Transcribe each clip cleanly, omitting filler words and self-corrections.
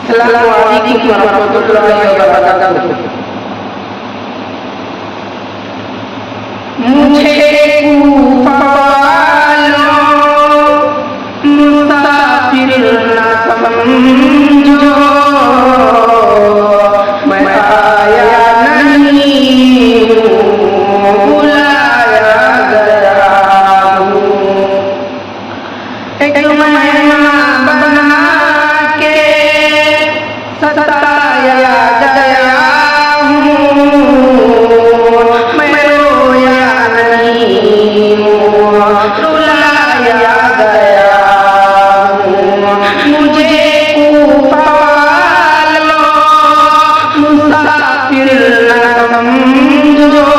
Assalamualaikum warahmatullahi wabarakatuh। मुझे कूफा वालों मुसाफिर न समझो, मैं आया नहीं हूँ, बुलाया गया हूँ। एक मेहमान बना के सताया गया हूँ, मैं रोया नहीं हूँ, रुलाया गया हूँ। मुझे कूफा वालों मुसाफिर न समझो,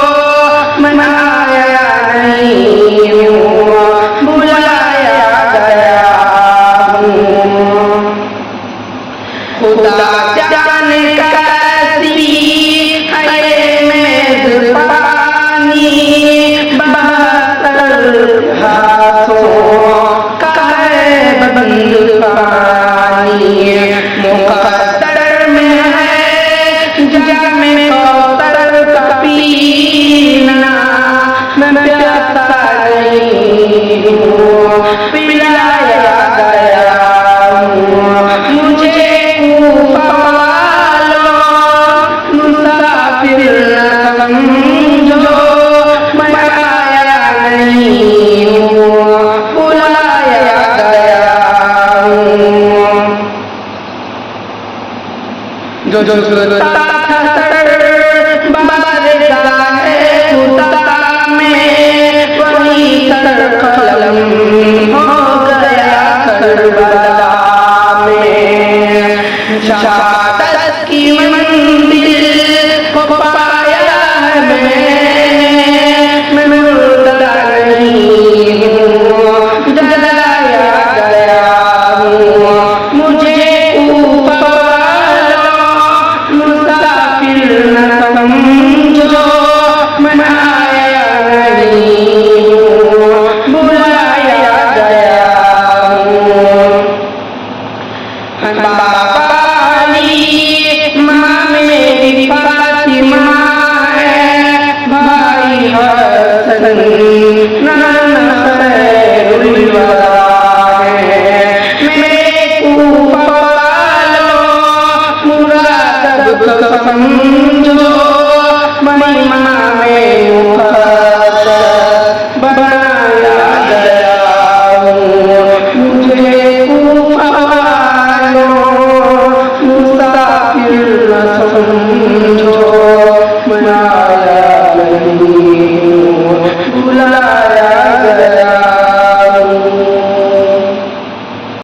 मैं आया नहीं हूँ, बुलाया गया हूँ। खुदा जाने कैसी है मेज़बानी, बहतर हाथों का है बंद पानी। मुक़द्दर में है जामे कौसर का पीना, मैं प्यासा नहीं हूँ, पिलाया गया हूँ। मुझे कूफा वालों मुसाफिर न समझो, मैं आया नहीं हूँ, बुलाया गया हूँ। जो सुनता था सर बारगाहे खुदा में, वही सर कलम हो गया करबला में। शहादत की मंजिल को पाया है मैं मुर्दा नहीं हूँ, जलाया गया हूँ। मुझे कूफा वालों मुसाफिर न समझो, मैं आया नहीं हूँ, बुलाया गया हूँ। बाबा अली माँ मेरी फातिमा है, भाई हसन नाना खैरुल वरा है। मेरे कूफा वालों मुराद को समझो, मैं